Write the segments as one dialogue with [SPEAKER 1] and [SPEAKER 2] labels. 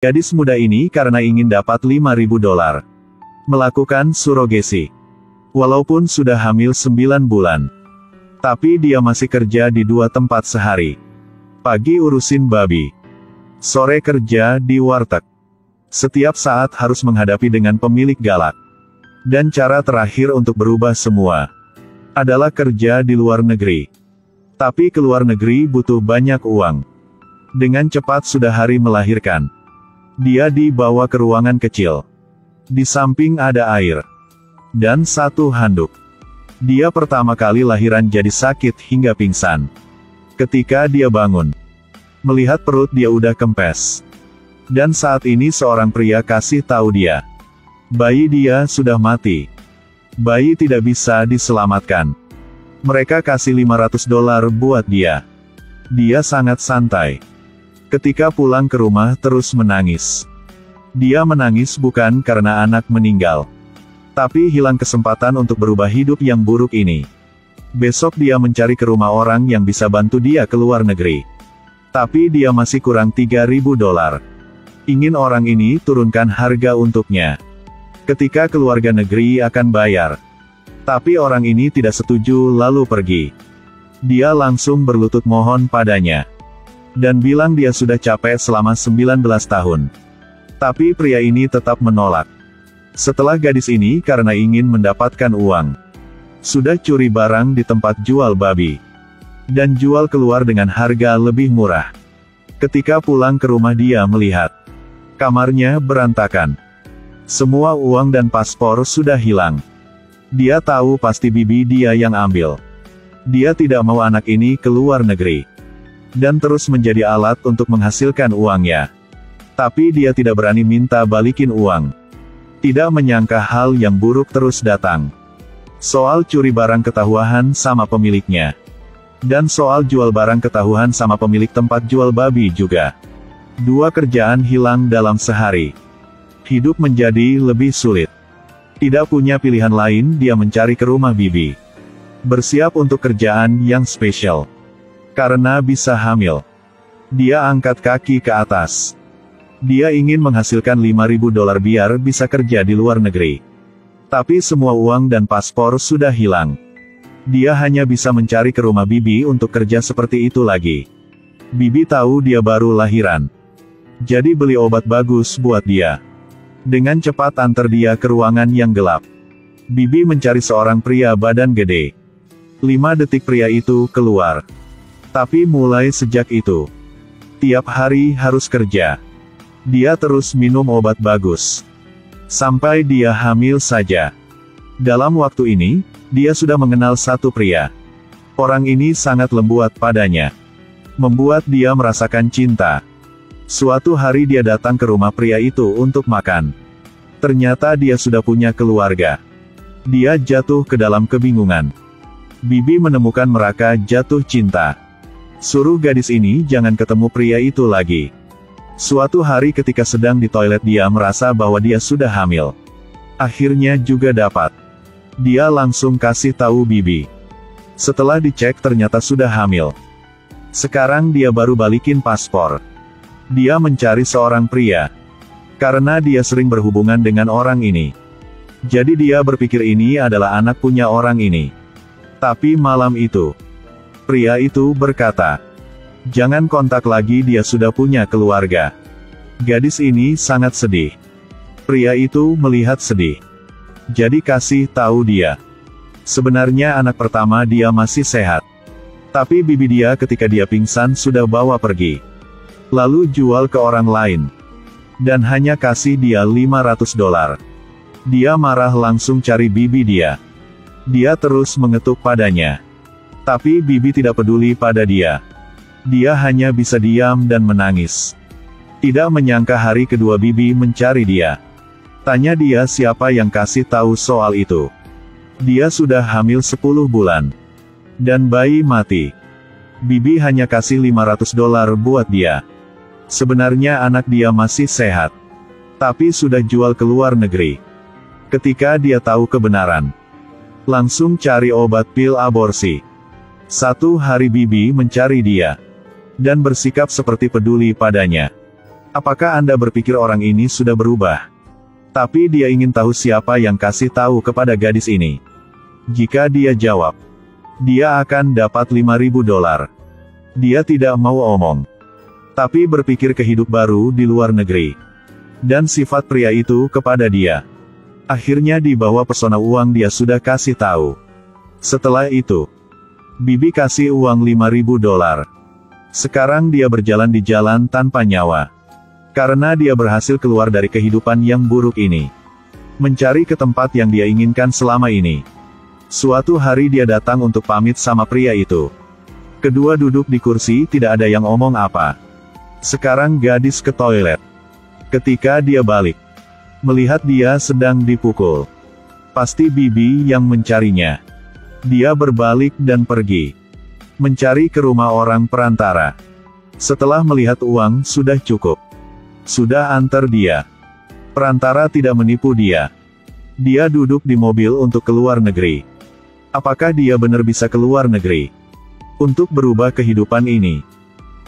[SPEAKER 1] Gadis muda ini karena ingin dapat $5.000. Melakukan surogesi. Walaupun sudah hamil 9 bulan. Tapi dia masih kerja di 2 tempat sehari. Pagi urusin babi. Sore kerja di warteg. Setiap saat harus menghadapi dengan pemilik galak. Dan cara terakhir untuk berubah semua adalah kerja di luar negeri. Tapi ke luar negeri butuh banyak uang. Dengan cepat sudah hari melahirkan. Dia dibawa ke ruangan kecil. Di samping ada air. Dan 1 handuk. Dia pertama kali lahiran jadi sakit hingga pingsan. Ketika dia bangun, melihat perut dia udah kempes. Dan saat ini seorang pria kasih tahu dia. Bayi dia sudah mati. Bayi tidak bisa diselamatkan. Mereka kasih $500 buat dia. Dia sangat santai. Ketika pulang ke rumah terus menangis. Dia menangis bukan karena anak meninggal. Tapi hilang kesempatan untuk berubah hidup yang buruk ini. Besok dia mencari ke rumah orang yang bisa bantu dia ke luar negeri. Tapi dia masih kurang $3.000. Ingin orang ini turunkan harga untuknya. Ketika keluarga negeri akan bayar. Tapi orang ini tidak setuju lalu pergi. Dia langsung berlutut mohon padanya. Dan bilang dia sudah capek selama 19 tahun. Tapi pria ini tetap menolak. Setelah gadis ini karena ingin mendapatkan uang. Sudah curi barang di tempat jual babi. Dan jual keluar dengan harga lebih murah. Ketika pulang ke rumah dia melihat. Kamarnya berantakan. Semua uang dan paspor sudah hilang. Dia tahu pasti bibi dia yang ambil. Dia tidak mau anak ini ke luar negeri. Dan terus menjadi alat untuk menghasilkan uangnya. Tapi dia tidak berani minta balikin uang. Tidak menyangka hal yang buruk terus datang. Soal curi barang ketahuan sama pemiliknya. Dan soal jual barang ketahuan sama pemilik tempat jual babi juga. 2 kerjaan hilang dalam sehari. Hidup menjadi lebih sulit. Tidak punya pilihan lain dia mencari ke rumah bibi. Bersiap untuk kerjaan yang spesial. Karena bisa hamil. Dia angkat kaki ke atas. Dia ingin menghasilkan $5.000 biar bisa kerja di luar negeri. Tapi semua uang dan paspor sudah hilang. Dia hanya bisa mencari ke rumah bibi untuk kerja seperti itu lagi. Bibi tahu dia baru lahiran. Jadi beli obat bagus buat dia. Dengan cepat antar dia ke ruangan yang gelap. Bibi mencari seorang pria badan gede. 5 detik pria itu keluar. Tapi mulai sejak itu, tiap hari harus kerja. Dia terus minum obat bagus. Sampai dia hamil saja. Dalam waktu ini, dia sudah mengenal satu pria. Orang ini sangat lembut padanya. Membuat dia merasakan cinta. Suatu hari dia datang ke rumah pria itu untuk makan. Ternyata dia sudah punya keluarga. Dia jatuh ke dalam kebingungan. Bibi menemukan mereka jatuh cinta. Suruh gadis ini jangan ketemu pria itu lagi. Suatu hari ketika sedang di toilet dia merasa bahwa dia sudah hamil. Akhirnya juga dapat. Dia langsung kasih tahu bibi. Setelah dicek ternyata sudah hamil. Sekarang dia baru balikin paspor. Dia mencari seorang pria. Karena dia sering berhubungan dengan orang ini. Jadi dia berpikir ini adalah anak punya orang ini. Tapi malam itu, pria itu berkata, jangan kontak lagi, dia sudah punya keluarga. Gadis ini sangat sedih. Pria itu melihat sedih. Jadi kasih tahu dia. Sebenarnya anak pertama dia masih sehat. Tapi bibi dia ketika dia pingsan sudah bawa pergi. Lalu jual ke orang lain. Dan hanya kasih dia $500. Dia marah langsung cari bibi dia. Dia terus mengetuk padanya. Tapi bibi tidak peduli pada dia. Dia hanya bisa diam dan menangis. Tidak menyangka hari kedua bibi mencari dia. Tanya dia siapa yang kasih tahu soal itu. Dia sudah hamil 10 bulan. Dan bayi mati. Bibi hanya kasih $500 buat dia. Sebenarnya anak dia masih sehat. Tapi sudah jual ke luar negeri. Ketika dia tahu kebenaran. Langsung cari obat pil aborsi. Satu hari bibi mencari dia. Dan bersikap seperti peduli padanya. Apakah Anda berpikir orang ini sudah berubah? Tapi dia ingin tahu siapa yang kasih tahu kepada gadis ini. Jika dia jawab, dia akan dapat $5.000. Dia tidak mau omong. Tapi berpikir ke hidup baru di luar negeri. Dan sifat pria itu kepada dia. Akhirnya di bawah pesona uang dia sudah kasih tahu. Setelah itu, Bibi kasih uang $5.000. Sekarang dia berjalan di jalan tanpa nyawa. Karena dia berhasil keluar dari kehidupan yang buruk ini. Mencari ke tempat yang dia inginkan selama ini. Suatu hari dia datang untuk pamit sama pria itu. Kedua duduk di kursi, tidak ada yang omong apa. Sekarang gadis ke toilet. Ketika dia balik, melihat dia sedang dipukul. Pasti Bibi yang mencarinya. Dia berbalik dan pergi. Mencari ke rumah orang perantara. Setelah melihat uang sudah cukup. Sudah antar dia. Perantara tidak menipu dia. Dia duduk di mobil untuk keluar negeri. Apakah dia benar bisa keluar negeri? Untuk berubah kehidupan ini.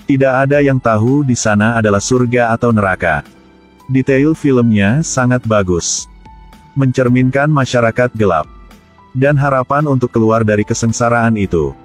[SPEAKER 1] Tidak ada yang tahu di sana adalah surga atau neraka. Detail filmnya sangat bagus. Mencerminkan masyarakat gelap. Dan harapan untuk keluar dari kesengsaraan itu.